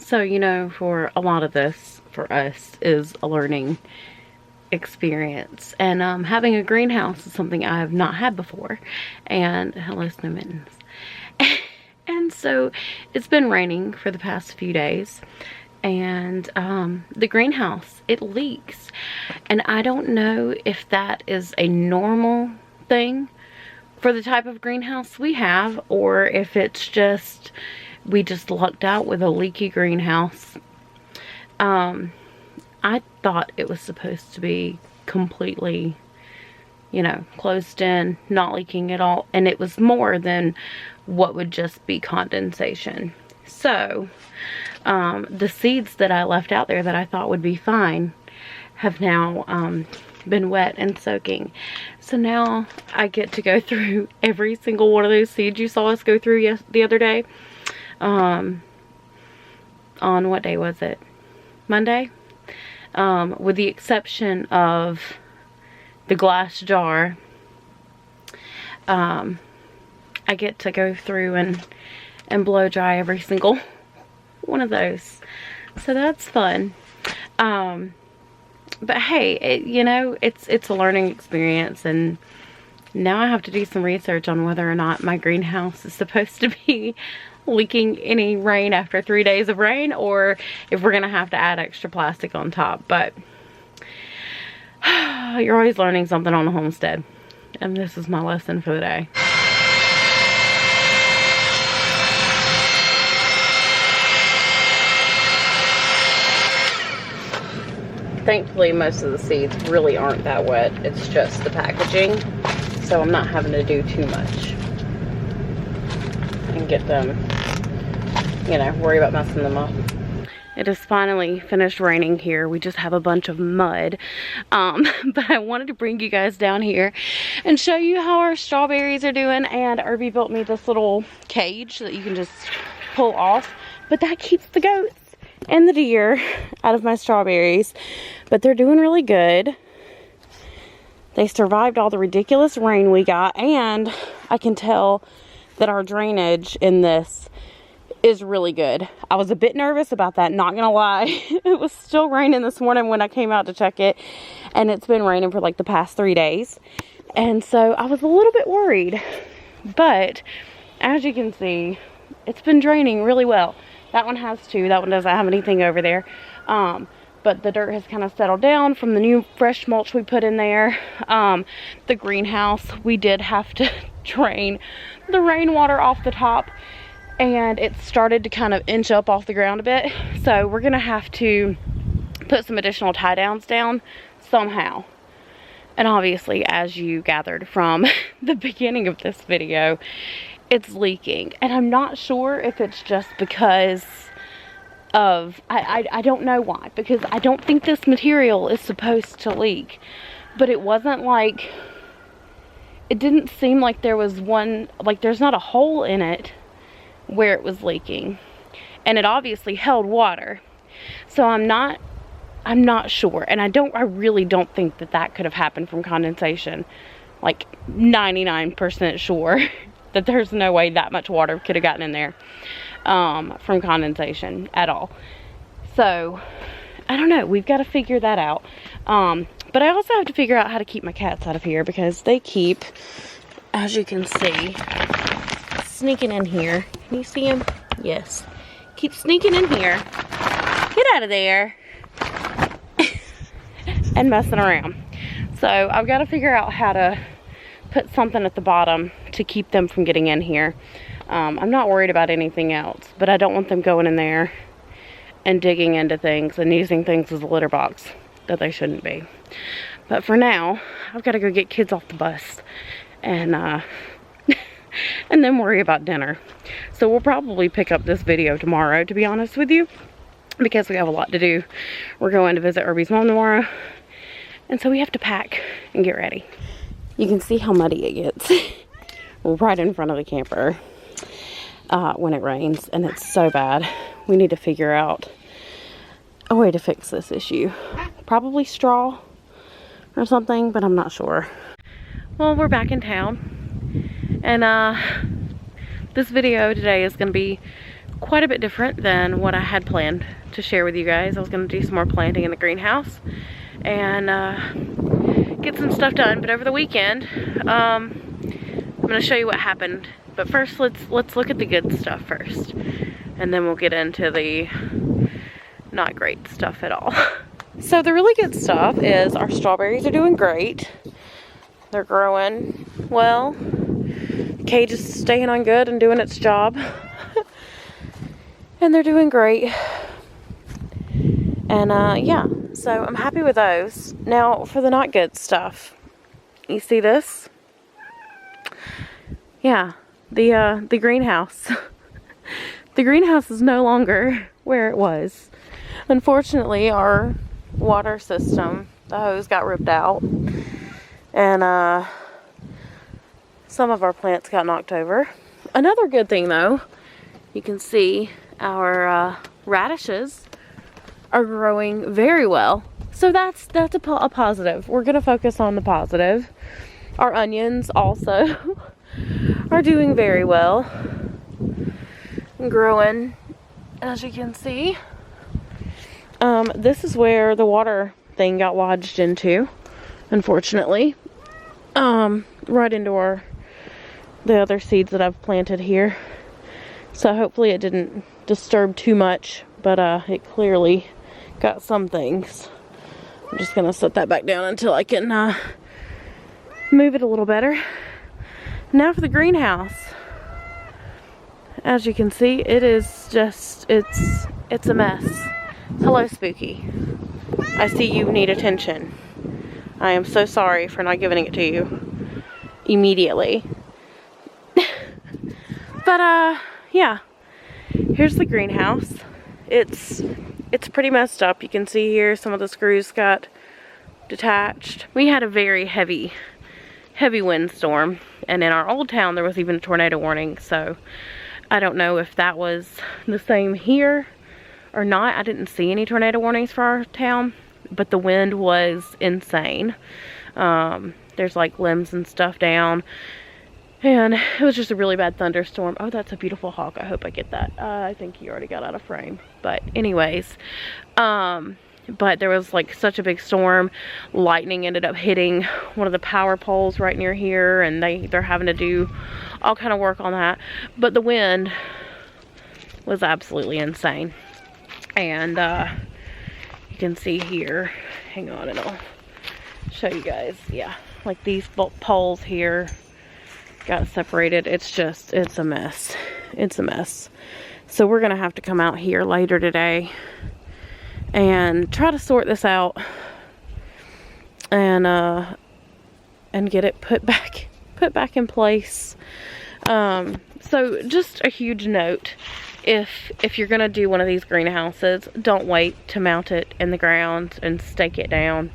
So, you know, for a lot of this, for us, is a learning experience. And having a greenhouse is something I have not had before. And, hello, snow mittens. And so, it's been raining for the past few days. And the greenhouse, it leaks. And I don't know if that is a normal thing for the type of greenhouse we have, or if it's just, we just lucked out with a leaky greenhouse. I thought it was supposed to be completely, you know, closed in, not leaking at all, and it was more than what would just be condensation. So, the seeds that I left out there that I thought would be fine have now been wet and soaking. So now I get to go through every single one of those seeds you saw us go through the other day. On what day was it? Monday? With the exception of the glass jar, I get to go through and blow dry every single one of those. So that's fun. But hey, you know, it's a learning experience, and now I have to do some research on whether or not my greenhouse is supposed to be leaking any rain after 3 days of rain, or if we're gonna have to add extra plastic on top. But you're always learning something on a homestead, and this is my lesson for the day. Thankfully, most of the seeds really aren't that wet. It's just the packaging, so I'm not having to do too much and get them, you know, worry about messing them up. It has finally finished raining here. We just have a bunch of mud. But I wanted to bring you guys down here and show you how our strawberries are doing. And Irby built me this little cage that you can just pull off. But that keeps the goats and the deer out of my strawberries. But they're doing really good. They survived all the ridiculous rain we got. And I can tell that our drainage in this is really good. I was a bit nervous about that, not gonna lie. It was still raining this morning when I came out to check it, and it's been raining for like the past 3 days, and so I was a little bit worried. But as you can see, it's been draining really well. That one has too. That one doesn't have anything over there, but the dirt has kind of settled down from the new fresh mulch we put in there. The greenhouse, we did have to drain the rainwater off the top, and it started to kind of inch up off the ground a bit. So we're gonna have to put some additional tie downs down somehow. And obviously, as you gathered from the beginning of this video, it's leaking. And I'm not sure if it's just because of, I don't know why, because I don't think this material is supposed to leak. But it wasn't like, it didn't seem like there was one, like there's not a hole in it where it was leaking, and it obviously held water. So I'm not sure, and I really don't think that could have happened from condensation. Like 99% sure that there's no way that much water could have gotten in there from condensation at all. So I don't know, we've got to figure that out. But I also have to figure out how to keep my cats out of here, because they keep, as you can see, sneaking in here. Can you see him? Yes. Keep sneaking in here. Get out of there. And messing around. So I've got to figure out how to put something at the bottom to keep them from getting in here. I'm not worried about anything else, but I don't want them going in there and digging into things and using things as a litter box that they shouldn't be. But for now, I've got to go get kids off the bus and and then worry about dinner. So we'll probably pick up this video tomorrow, to be honest with you, because we have a lot to do. We're going to visit Irby's mom tomorrow, and so we have to pack and get ready. You can see how muddy it gets right in front of the camper when it rains, and it's so bad. We need to figure out a way to fix this issue. Probably straw or something, but I'm not sure. Well, we're back in town, and this video today is going to be quite a bit different than what I had planned to share with you guys. I was going to do some more planting in the greenhouse and get some stuff done, but over the weekend I'm going to show you what happened. But first, let's look at the good stuff first, and then we'll get into the not great stuff at all. So the really good stuff is our strawberries are doing great. They're growing well. The cage is staying on good and doing its job. And they're doing great. And yeah, so I'm happy with those. Now for the not good stuff. You see this? Yeah, the greenhouse. The greenhouse is no longer where it was. Unfortunately, our water system, the hose got ripped out, and some of our plants got knocked over. Another good thing though, you can see our radishes are growing very well, so that's a positive. We're gonna focus on the positive. Our onions also are doing very well, growing, as you can see. This is where the water thing got lodged into, unfortunately. Right into the other seeds that I've planted here. So hopefully it didn't disturb too much, but it clearly got some things. I'm just gonna set that back down until I can move it a little better. Now for the greenhouse. As you can see, it is just, it's a mess. Hello, Spooky. I see you need attention. I am so sorry for not giving it to you immediately. But yeah, here's the greenhouse. It's pretty messed up. You can see here some of the screws got detached. We had a very heavy windstorm, and in our old town there was even a tornado warning, so I don't know if that was the same here or not. I didn't see any tornado warnings for our town, but the wind was insane. There's like limbs and stuff down, and it was just a really bad thunderstorm. Oh, that's a beautiful hawk. I hope I get that. I think he already got out of frame, but anyways, but there was like such a big storm. Lightning ended up hitting one of the power poles right near here, and they're having to do all kind of work on that. But the wind was absolutely insane. And you can see here, hang on and I'll show you guys. Yeah, like these poles here got separated. It's a mess. It's a mess. So we're gonna have to come out here later today and try to sort this out and get it put back in place. So just a huge note, if you're gonna do one of these greenhouses, don't wait to mount it in the ground and stake it down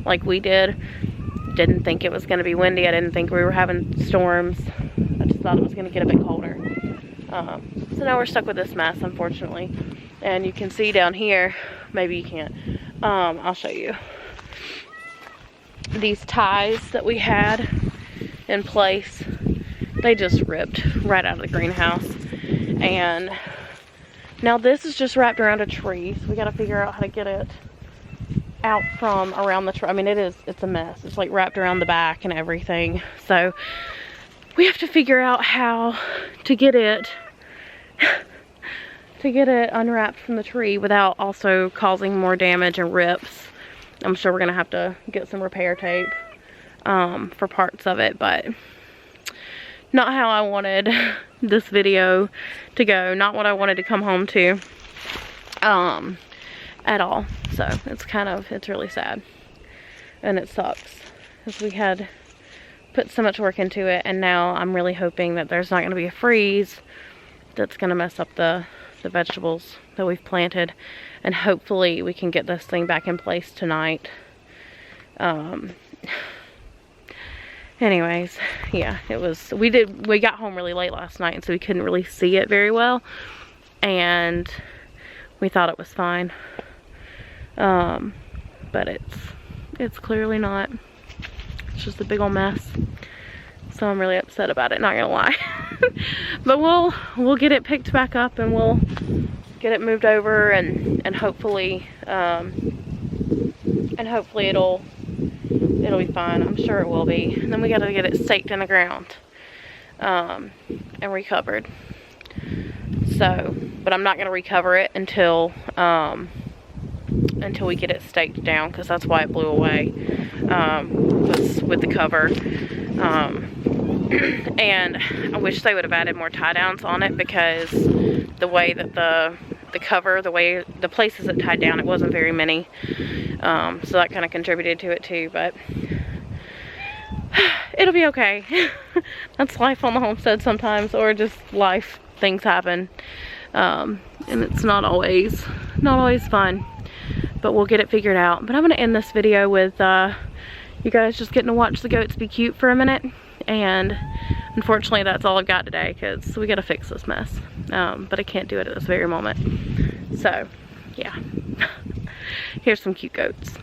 like we did. Didn't think it was gonna be windy. I didn't think we were having storms. I just thought it was gonna get a bit colder. So now we're stuck with this mess, unfortunately. And you can see down here, maybe you can't, I'll show you. These ties that we had in place, they just ripped right out of the greenhouse. And now this is just wrapped around a tree, so we gotta figure out how to get it out from around the tree. I mean, it's a mess. It's like wrapped around the back and everything. So we have to figure out how to get it unwrapped from the tree without also causing more damage and rips. I'm sure we're gonna have to get some repair tape for parts of it, but not how I wanted this video to go, not what I wanted to come home to at all. So it's really sad, and it sucks because we had put so much work into it, and now I'm really hoping that there's not going to be a freeze that's going to mess up the vegetables that we've planted, and hopefully we can get this thing back in place tonight. Anyways, yeah, we got home really late last night, and so we couldn't really see it very well, and we thought it was fine, but it's clearly not. It's just a big old mess. So I'm really upset about it, not gonna lie. But we'll get it picked back up and we'll get it moved over and hopefully it'll be fine. I'm sure it will be. And then we gotta get it staked in the ground and recovered. So, but I'm not gonna recover it until we get it staked down, because that's why it blew away, was with the cover. And I wish they would have added more tie downs on it, because the way that the cover, the places that tied down, it wasn't very many. So that kind of contributed to it too, but it'll be okay. That's life on the homestead sometimes, or just life. Things happen. And it's not always fun, but we'll get it figured out. But I'm going to end this video with you guys just getting to watch the goats be cute for a minute. And unfortunately that's all I've got today, because we got to fix this mess. But I can't do it at this very moment. So yeah. Here's some cute goats.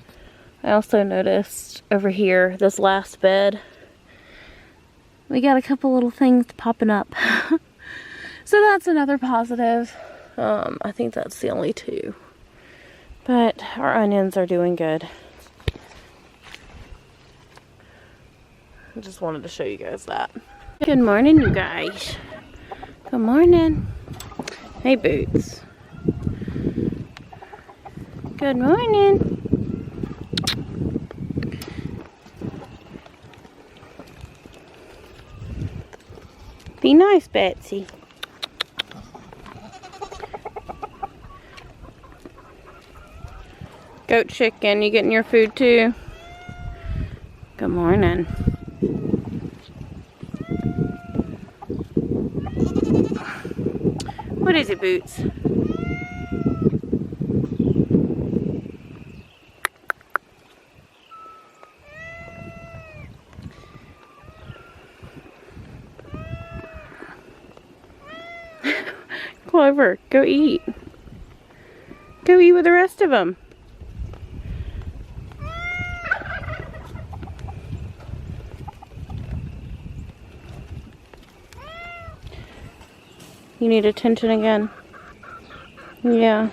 I also noticed over here, this last bed, we got a couple little things popping up. So that's another positive. I think that's the only two. But our onions are doing good. I just wanted to show you guys that. Good morning, you guys. Good morning. Hey, Boots. Good morning. Be nice, Betsy. Goat chicken, you getting your food too? Good morning. What is it, Boots? Clover, go eat. Go eat with the rest of them. You need attention again. Yeah.